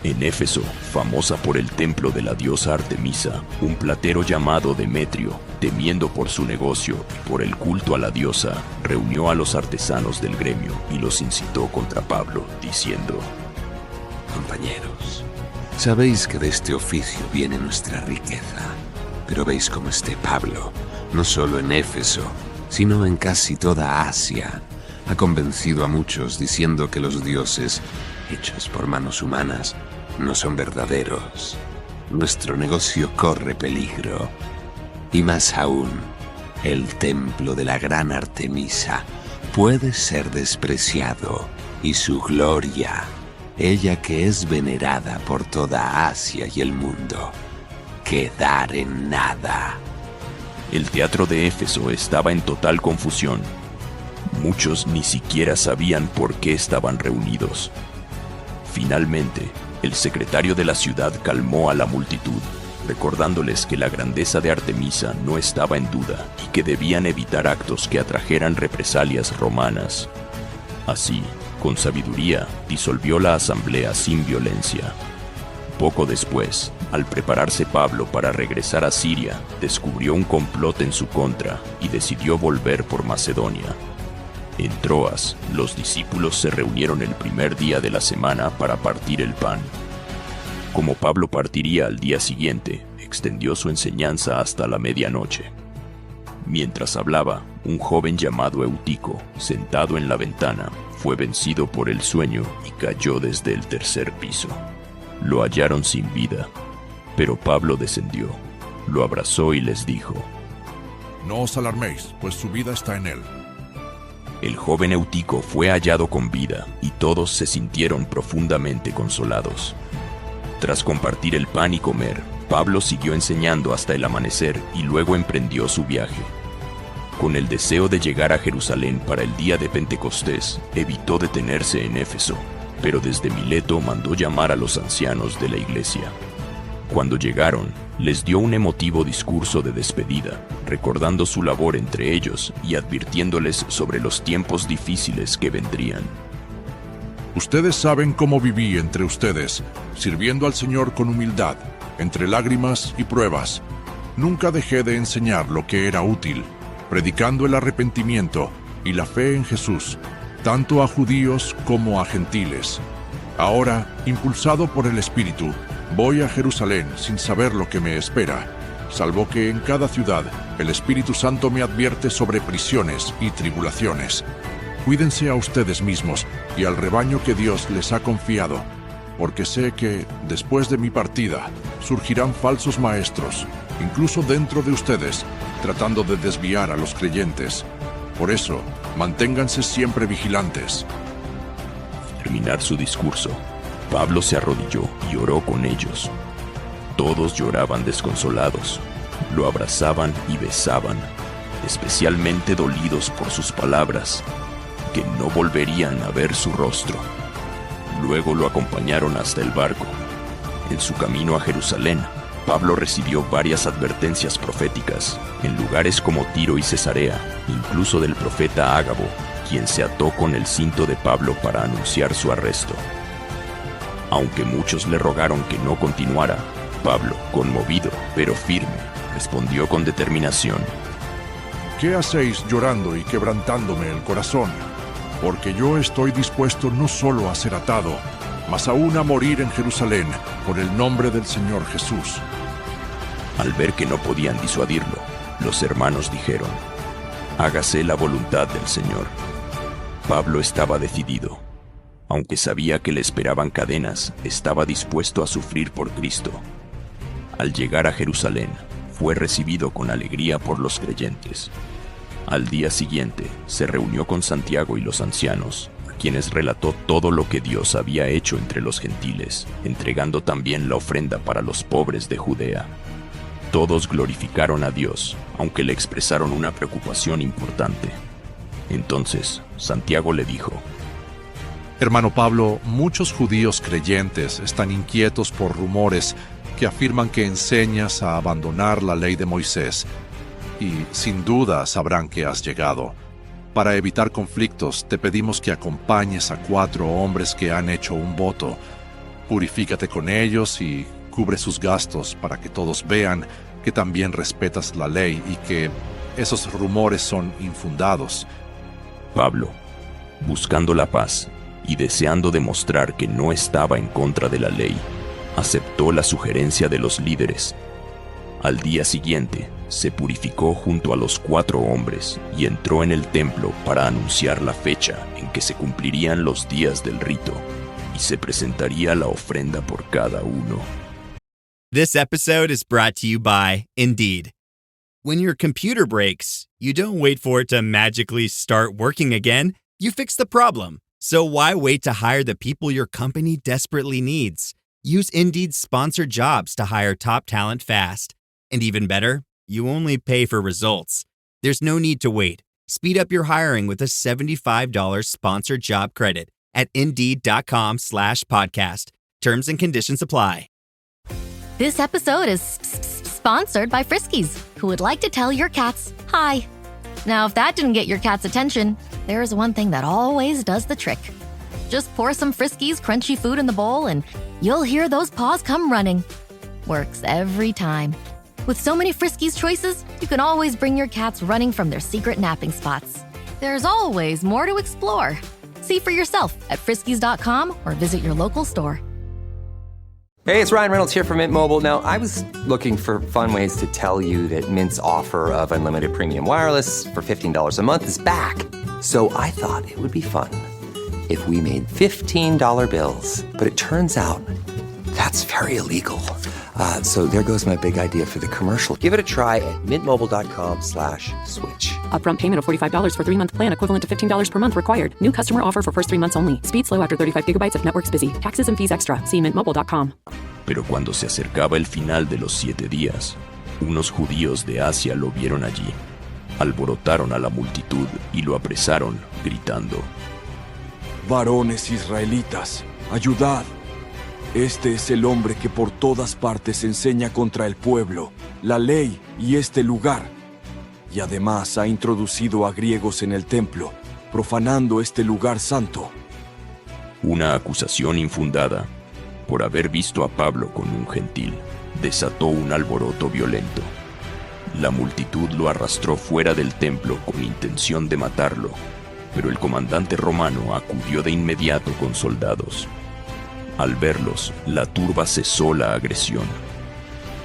En Éfeso, famosa por el templo de la diosa Artemisa, un platero llamado Demetrio, temiendo por su negocio y por el culto a la diosa, reunió a los artesanos del gremio y los incitó contra Pablo, diciendo: Compañeros, sabéis que de este oficio viene nuestra riqueza, pero veis cómo este Pablo, no solo en Éfeso, sino en casi toda Asia, ha convencido a muchos diciendo que los dioses, hechos por manos humanas, no son verdaderos. Nuestro negocio corre peligro. Y más aún, el templo de la gran Artemisa puede ser despreciado y su gloria, ella que es venerada por toda Asia y el mundo, quedar en nada. El teatro de Éfeso estaba en total confusión. Muchos ni siquiera sabían por qué estaban reunidos. Finalmente, el secretario de la ciudad calmó a la multitud, recordándoles que la grandeza de Artemisa no estaba en duda y que debían evitar actos que atrajeran represalias romanas. Así, con sabiduría, disolvió la asamblea sin violencia. Poco después, al prepararse Pablo para regresar a Siria, descubrió un complot en su contra y decidió volver por Macedonia. En Troas, los discípulos se reunieron el primer día de la semana para partir el pan. Como Pablo partiría al día siguiente, extendió su enseñanza hasta la medianoche. Mientras hablaba, un joven llamado Eutico, sentado en la ventana, fue vencido por el sueño y cayó desde el tercer piso. Lo hallaron sin vida, pero Pablo descendió, lo abrazó y les dijo: No os alarméis, pues su vida está en él. El joven Eutico fue hallado con vida y todos se sintieron profundamente consolados. Tras compartir el pan y comer, Pablo siguió enseñando hasta el amanecer y luego emprendió su viaje. Con el deseo de llegar a Jerusalén para el día de Pentecostés, evitó detenerse en Éfeso, pero desde Mileto mandó llamar a los ancianos de la iglesia. Cuando llegaron, les dio un emotivo discurso de despedida, recordando su labor entre ellos y advirtiéndoles sobre los tiempos difíciles que vendrían. Ustedes saben cómo viví entre ustedes, sirviendo al Señor con humildad, entre lágrimas y pruebas. Nunca dejé de enseñar lo que era útil, predicando el arrepentimiento y la fe en Jesús, tanto a judíos como a gentiles. Ahora, impulsado por el Espíritu, voy a Jerusalén sin saber lo que me espera, salvo que en cada ciudad el Espíritu Santo me advierte sobre prisiones y tribulaciones. Cuídense a ustedes mismos y al rebaño que Dios les ha confiado, porque sé que, después de mi partida, surgirán falsos maestros, incluso dentro de ustedes, tratando de desviar a los creyentes. Por eso, manténganse siempre vigilantes. Al terminar su discurso, Pablo se arrodilló y oró con ellos. Todos lloraban desconsolados, lo abrazaban y besaban, especialmente dolidos por sus palabras, que no volverían a ver su rostro. Luego lo acompañaron hasta el barco. En su camino a Jerusalén, Pablo recibió varias advertencias proféticas en lugares como Tiro y Cesarea, incluso del profeta Ágabo, quien se ató con el cinto de Pablo para anunciar su arresto. Aunque muchos le rogaron que no continuara, Pablo, conmovido pero firme, respondió con determinación: ¿Qué hacéis llorando y quebrantándome el corazón? Porque yo estoy dispuesto no solo a ser atado, mas aún a morir en Jerusalén por el nombre del Señor Jesús. Al ver que no podían disuadirlo, los hermanos dijeron: hágase la voluntad del Señor. Pablo estaba decidido. Aunque sabía que le esperaban cadenas, estaba dispuesto a sufrir por Cristo. Al llegar a Jerusalén, fue recibido con alegría por los creyentes. Al día siguiente, se reunió con Santiago y los ancianos, a quienes relató todo lo que Dios había hecho entre los gentiles, entregando también la ofrenda para los pobres de Judea. Todos glorificaron a Dios, aunque le expresaron una preocupación importante. Entonces, Santiago le dijo: Hermano Pablo, muchos judíos creyentes están inquietos por rumores que afirman que enseñas a abandonar la ley de Moisés, y sin duda sabrán que has llegado. Para evitar conflictos, te pedimos que acompañes a 4 hombres que han hecho un voto. Purifícate con ellos y cubre sus gastos para que todos vean que también respetas la ley y que esos rumores son infundados. Pablo, buscando la paz y deseando demostrar que no estaba en contra de la ley, aceptó la sugerencia de los líderes. Al día siguiente, se purificó junto a los 4 hombres y entró en el templo para anunciar la fecha en que se cumplirían los días del rito y se presentaría la ofrenda por cada uno. This episode is brought to you by Indeed. When your computer breaks, you don't wait for it to magically start working again. You fix the problem. So why wait to hire the people your company desperately needs? Use Indeed's sponsored jobs to hire top talent fast. And even better, you only pay for results. There's no need to wait. Speed up your hiring with a $75 sponsored job credit at Indeed.com/podcast. Terms and conditions apply. This episode is sponsored by Friskies, who would like to tell your cats hi. Now, if that didn't get your cat's attention, there is one thing that always does the trick. Just pour some Friskies crunchy food in the bowl and you'll hear those paws come running. Works every time. With so many Friskies choices, you can always bring your cats running from their secret napping spots. There's always more to explore. See for yourself at friskies.com or visit your local store. Hey, it's Ryan Reynolds here from Mint Mobile. Now, I was looking for fun ways to tell you that Mint's offer of unlimited premium wireless for $15 a month is back. So I thought it would be fun if we made $15 bills. But it turns out that's very illegal. So there goes my big idea for the commercial. Give it a try at mintmobile.com/switch. Upfront payment of $45 for 3-month plan equivalent to $15 per month required. New customer offer for first 3 months only. Speed slow after 35 gigabytes if network's busy. Taxes and fees extra. See mintmobile.com. Pero cuando se acercaba el final de los 7 días, unos judíos de Asia lo vieron allí. Alborotaron a la multitud y lo apresaron, gritando: Varones israelitas, ayudad. Este es el hombre que por todas partes enseña contra el pueblo, la ley y este lugar. Y además ha introducido a griegos en el templo, profanando este lugar santo. Una acusación infundada, por haber visto a Pablo con un gentil, desató un alboroto violento. La multitud lo arrastró fuera del templo con intención de matarlo, pero el comandante romano acudió de inmediato con soldados. Al verlos, la turba cesó la agresión.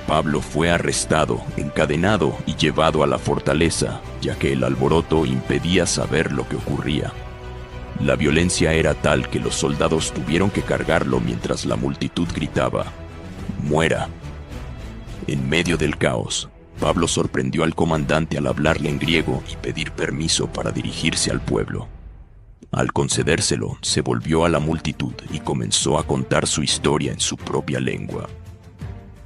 Pablo fue arrestado, encadenado y llevado a la fortaleza, ya que el alboroto impedía saber lo que ocurría. La violencia era tal que los soldados tuvieron que cargarlo mientras la multitud gritaba: ¡Muera! En medio del caos, Pablo sorprendió al comandante al hablarle en griego y pedir permiso para dirigirse al pueblo. Al concedérselo, se volvió a la multitud y comenzó a contar su historia en su propia lengua.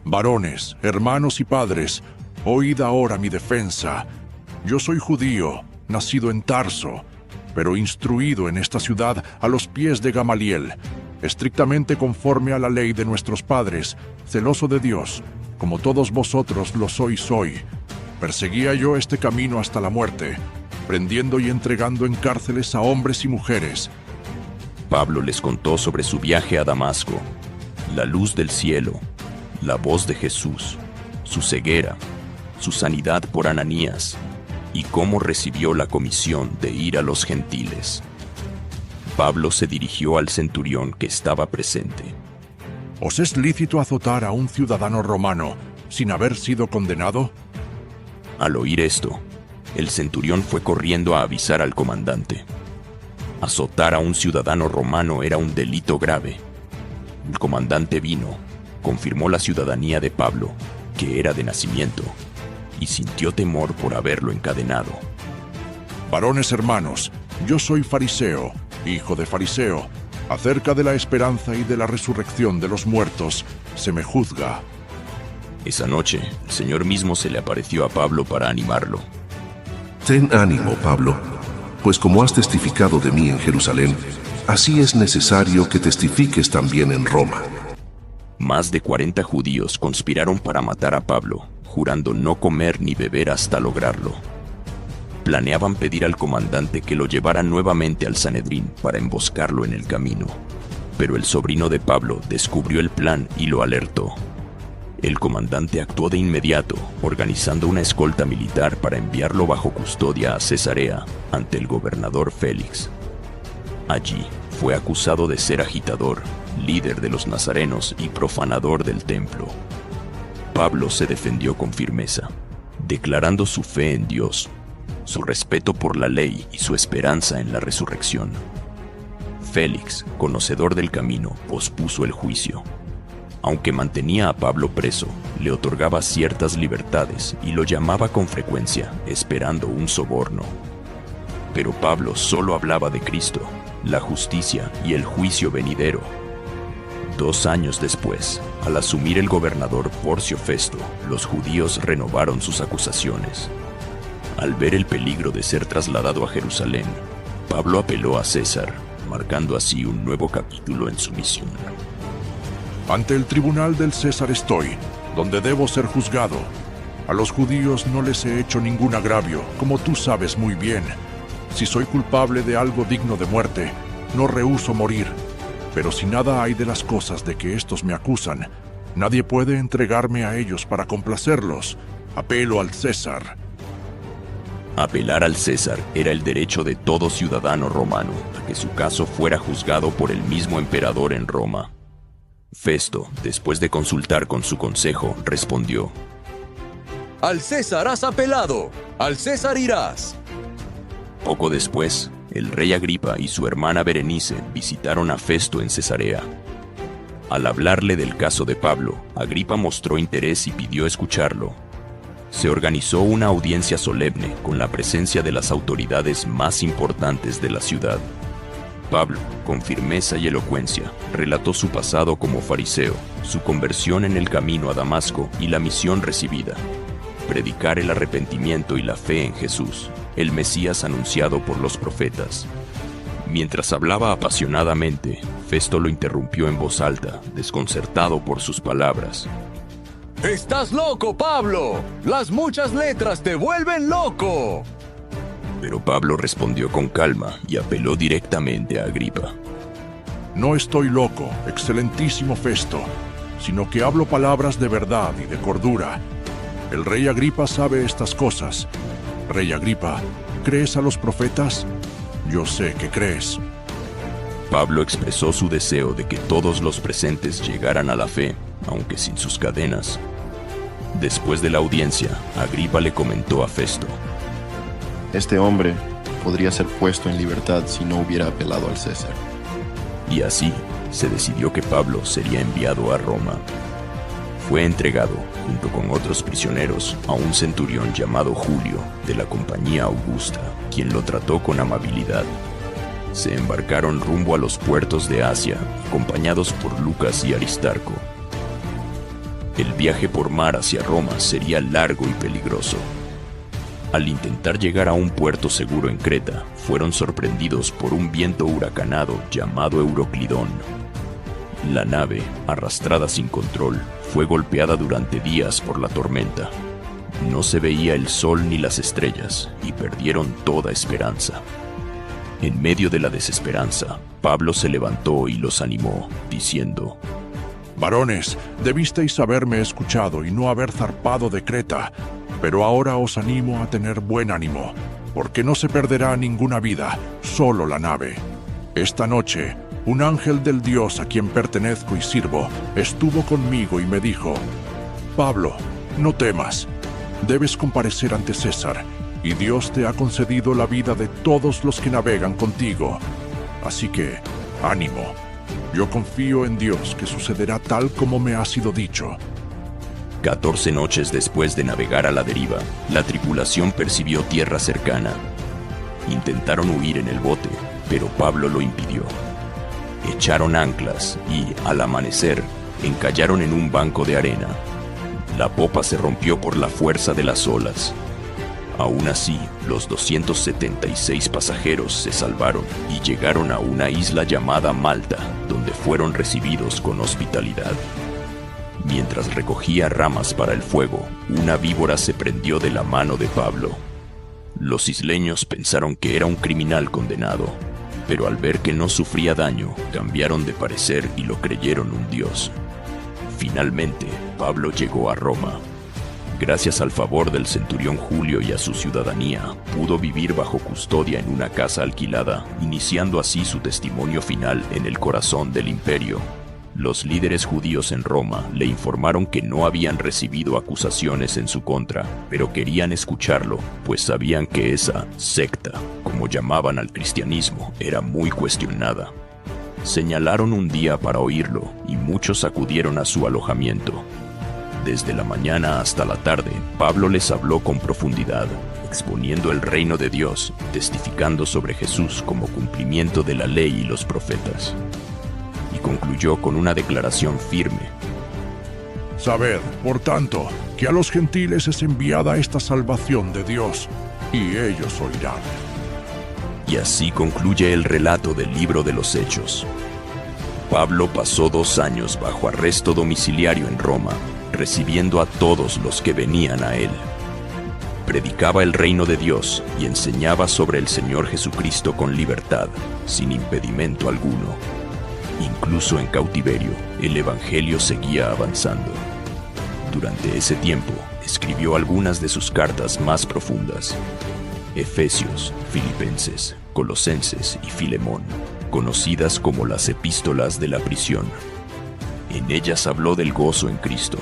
Varones, hermanos y padres, oíd ahora mi defensa. Yo soy judío, nacido en Tarso, pero instruido en esta ciudad a los pies de Gamaliel, estrictamente conforme a la ley de nuestros padres, celoso de Dios, como todos vosotros lo sois hoy. Perseguía yo este camino hasta la muerte, prendiendo y entregando en cárceles a hombres y mujeres. Pablo les contó sobre su viaje a Damasco, la luz del cielo, la voz de Jesús, su ceguera, su sanidad por Ananías y cómo recibió la comisión de ir a los gentiles. Pablo se dirigió al centurión que estaba presente. ¿Os es lícito azotar a un ciudadano romano sin haber sido condenado? Al oír esto, el centurión fue corriendo a avisar al comandante. Azotar a un ciudadano romano era un delito grave. El comandante vino, confirmó la ciudadanía de Pablo, que era de nacimiento, y sintió temor por haberlo encadenado. Varones hermanos, yo soy fariseo, hijo de fariseo. Acerca de la esperanza y de la resurrección de los muertos, se me juzga. Esa noche, el Señor mismo se le apareció a Pablo para animarlo. Ten ánimo, Pablo, pues como has testificado de mí en Jerusalén, así es necesario que testifiques también en Roma. Más de 40 judíos conspiraron para matar a Pablo, jurando no comer ni beber hasta lograrlo. Planeaban pedir al comandante que lo llevara nuevamente al Sanedrín para emboscarlo en el camino, pero el sobrino de Pablo descubrió el plan y lo alertó. El comandante actuó de inmediato, organizando una escolta militar para enviarlo bajo custodia a Cesarea ante el gobernador Félix. Allí fue acusado de ser agitador, líder de los nazarenos y profanador del templo. Pablo se defendió con firmeza, declarando su fe en Dios, su respeto por la ley y su esperanza en la resurrección. Félix, conocedor del camino, pospuso el juicio. Aunque mantenía a Pablo preso, le otorgaba ciertas libertades y lo llamaba con frecuencia, esperando un soborno. Pero Pablo solo hablaba de Cristo, la justicia y el juicio venidero. 2 años después, al asumir el gobernador Porcio Festo, los judíos renovaron sus acusaciones. Al ver el peligro de ser trasladado a Jerusalén, Pablo apeló a César, marcando así un nuevo capítulo en su misión. Ante el tribunal del César estoy, donde debo ser juzgado. A los judíos no les he hecho ningún agravio, como tú sabes muy bien. Si soy culpable de algo digno de muerte, no rehúso morir. Pero si nada hay de las cosas de que estos me acusan, nadie puede entregarme a ellos para complacerlos. Apelo al César. Apelar al César era el derecho de todo ciudadano romano a que su caso fuera juzgado por el mismo emperador en Roma. Festo, después de consultar con su consejo, respondió: Al César has apelado, al César irás. Poco después, el rey Agripa y su hermana Berenice visitaron a Festo en Cesarea. Al hablarle del caso de Pablo, Agripa mostró interés y pidió escucharlo. Se organizó una audiencia solemne con la presencia de las autoridades más importantes de la ciudad. Pablo, con firmeza y elocuencia, relató su pasado como fariseo, su conversión en el camino a Damasco y la misión recibida: predicar el arrepentimiento y la fe en Jesús, el Mesías anunciado por los profetas. Mientras hablaba apasionadamente, Festo lo interrumpió en voz alta, desconcertado por sus palabras. ¡Estás loco, Pablo! ¡Las muchas letras te vuelven loco! Pero Pablo respondió con calma y apeló directamente a Agripa. No estoy loco, excelentísimo Festo, sino que hablo palabras de verdad y de cordura. El rey Agripa sabe estas cosas. Rey Agripa, ¿crees a los profetas? Yo sé que crees. Pablo expresó su deseo de que todos los presentes llegaran a la fe, aunque sin sus cadenas. Después de la audiencia, Agripa le comentó a Festo: Este hombre podría ser puesto en libertad si no hubiera apelado al César. Y así se decidió que Pablo sería enviado a Roma. Fue entregado, junto con otros prisioneros, a un centurión llamado Julio, de la compañía Augusta, quien lo trató con amabilidad. Se embarcaron rumbo a los puertos de Asia, acompañados por Lucas y Aristarco. El viaje por mar hacia Roma sería largo y peligroso. Al intentar llegar a un puerto seguro en Creta, fueron sorprendidos por un viento huracanado llamado Euroclidón. La nave, arrastrada sin control, fue golpeada durante días por la tormenta. No se veía el sol ni las estrellas y perdieron toda esperanza. En medio de la desesperanza, Pablo se levantó y los animó, diciendo: Varones, debisteis haberme escuchado y no haber zarpado de Creta, pero ahora os animo a tener buen ánimo, porque no se perderá ninguna vida, solo la nave. Esta noche, un ángel del Dios a quien pertenezco y sirvo estuvo conmigo y me dijo: Pablo, no temas, debes comparecer ante César, y Dios te ha concedido la vida de todos los que navegan contigo. Así que, ánimo, yo confío en Dios que sucederá tal como me ha sido dicho. 14 noches después de navegar a la deriva, la tripulación percibió tierra cercana. Intentaron huir en el bote, pero Pablo lo impidió. Echaron anclas y, al amanecer, encallaron en un banco de arena. La popa se rompió por la fuerza de las olas. Aún así, los 276 pasajeros se salvaron y llegaron a una isla llamada Malta, donde fueron recibidos con hospitalidad. Mientras recogía ramas para el fuego, una víbora se prendió de la mano de Pablo. Los isleños pensaron que era un criminal condenado, pero al ver que no sufría daño, cambiaron de parecer y lo creyeron un dios. Finalmente, Pablo llegó a Roma. Gracias al favor del centurión Julio y a su ciudadanía, pudo vivir bajo custodia en una casa alquilada, iniciando así su testimonio final en el corazón del imperio. Los líderes judíos en Roma le informaron que no habían recibido acusaciones en su contra, pero querían escucharlo, pues sabían que esa secta, como llamaban al cristianismo, era muy cuestionada. Señalaron un día para oírlo y muchos acudieron a su alojamiento. Desde la mañana hasta la tarde, Pablo les habló con profundidad, exponiendo el reino de Dios, testificando sobre Jesús como cumplimiento de la ley y los profetas. Y concluyó con una declaración firme. Sabed, por tanto, que a los gentiles es enviada esta salvación de Dios, y ellos oirán. Y así concluye el relato del libro de los Hechos. Pablo pasó 2 años bajo arresto domiciliario en Roma, recibiendo a todos los que venían a él. predicaba el reino de Dios y enseñaba sobre el Señor Jesucristo con libertad, sin impedimento alguno. Incluso en cautiverio, el Evangelio seguía avanzando. Durante ese tiempo, escribió algunas de sus cartas más profundas: Efesios, Filipenses, Colosenses y Filemón, conocidas como las epístolas de la prisión. En ellas habló del gozo en Cristo,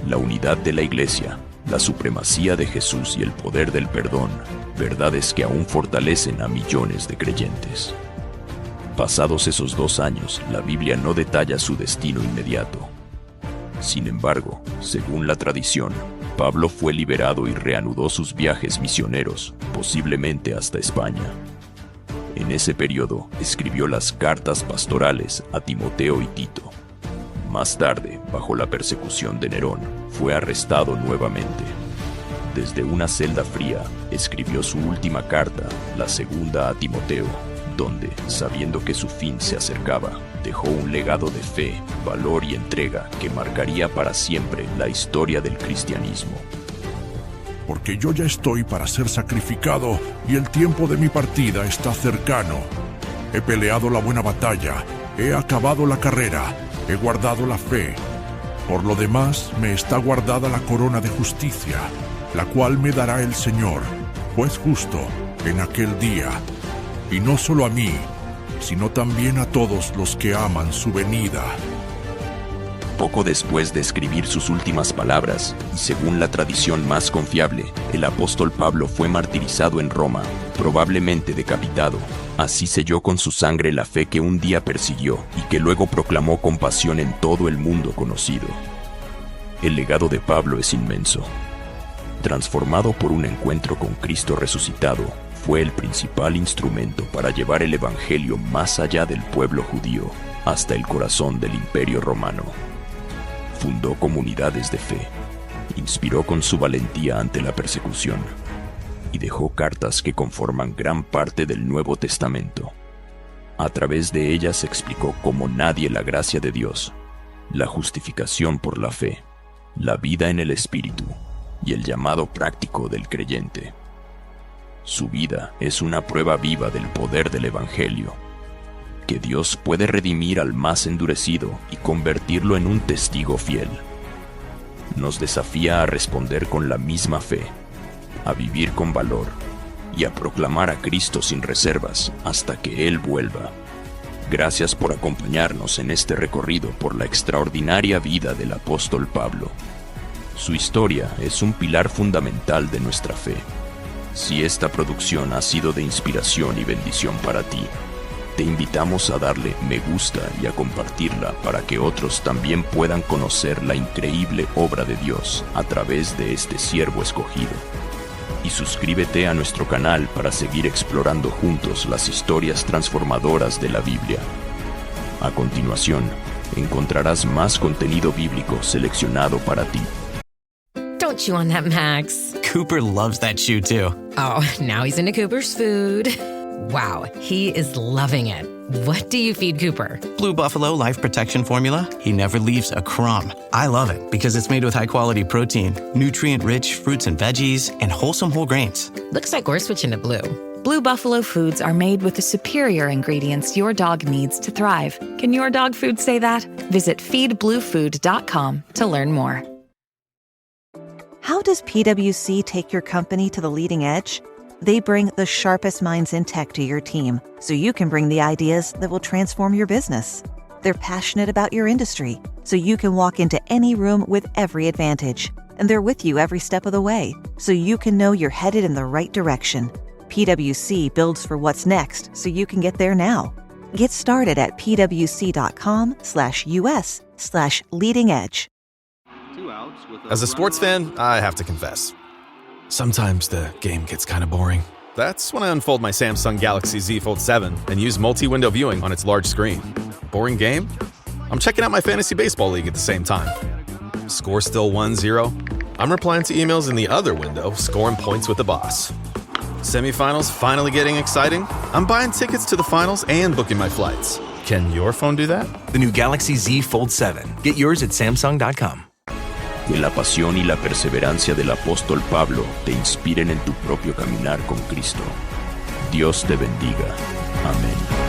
la unidad de la Iglesia, la supremacía de Jesús y el poder del perdón, verdades que aún fortalecen a millones de creyentes. Pasados esos 2 años, la Biblia no detalla su destino inmediato. Sin embargo, según la tradición, Pablo fue liberado y reanudó sus viajes misioneros, posiblemente hasta España. En ese periodo, escribió las cartas pastorales a Timoteo y Tito. Más tarde, bajo la persecución de Nerón, fue arrestado nuevamente. Desde una celda fría, escribió su última carta, la segunda a Timoteo, donde, sabiendo que su fin se acercaba, dejó un legado de fe, valor y entrega que marcaría para siempre la historia del cristianismo. Porque yo ya estoy para ser sacrificado y el tiempo de mi partida está cercano. He peleado la buena batalla, he acabado la carrera, he guardado la fe. Por lo demás, me está guardada la corona de justicia, la cual me dará el Señor, juez justo, en aquel día. Y no solo a mí, sino también a todos los que aman su venida. Poco después de escribir sus últimas palabras, y según la tradición más confiable, el apóstol Pablo fue martirizado en Roma, probablemente decapitado. Así selló con su sangre la fe que un día persiguió y que luego proclamó con pasión en todo el mundo conocido. El legado de Pablo es inmenso. Transformado por un encuentro con Cristo resucitado, fue el principal instrumento para llevar el Evangelio más allá del pueblo judío, hasta el corazón del Imperio Romano. Fundó comunidades de fe, inspiró con su valentía ante la persecución, y dejó cartas que conforman gran parte del Nuevo Testamento. A través de ellas explicó como nadie la gracia de Dios, la justificación por la fe, la vida en el Espíritu y el llamado práctico del creyente. Su vida es una prueba viva del poder del Evangelio, que Dios puede redimir al más endurecido y convertirlo en un testigo fiel. Nos desafía a responder con la misma fe, a vivir con valor y a proclamar a Cristo sin reservas hasta que Él vuelva. Gracias por acompañarnos en este recorrido por la extraordinaria vida del apóstol Pablo. Su historia es un pilar fundamental de nuestra fe. Si esta producción ha sido de inspiración y bendición para ti, te invitamos a darle me gusta y a compartirla para que otros también puedan conocer la increíble obra de Dios a través de este siervo escogido. Y suscríbete a nuestro canal para seguir explorando juntos las historias transformadoras de la Biblia. A continuación, encontrarás más contenido bíblico seleccionado para ti. Don't chew on that, Max. Cooper loves that chew too. Oh, now he's into Cooper's food. Wow, he is loving it. What do you feed Cooper? Blue Buffalo Life Protection Formula. He never leaves a crumb. I love it because it's made with high-quality protein, nutrient-rich fruits and veggies, and wholesome whole grains. Looks like we're switching to Blue. Blue Buffalo foods are made with the superior ingredients your dog needs to thrive. Can your dog food say that? Visit feedbluefood.com to learn more. How does PwC take your company to the leading edge? They bring the sharpest minds in tech to your team, so you can bring the ideas that will transform your business. They're passionate about your industry, so you can walk into any room with every advantage. And they're with you every step of the way, so you can know you're headed in the right direction. PwC builds for what's next, so you can get there now. Get started at pwc.com/us/leading edge. As a sports fan, I have to confess. Sometimes the game gets kind of boring. That's when I unfold my Samsung Galaxy Z Fold 7 and use multi-window viewing on its large screen. Boring game? I'm checking out my fantasy baseball league at the same time. Score still 1-0? I'm replying to emails in the other window, scoring points with the boss. Semifinals finally getting exciting? I'm buying tickets to the finals and booking my flights. Can your phone do that? The new Galaxy Z Fold 7. Get yours at Samsung.com. Que la pasión y la perseverancia del apóstol Pablo te inspiren en tu propio caminar con Cristo. Dios te bendiga. Amén.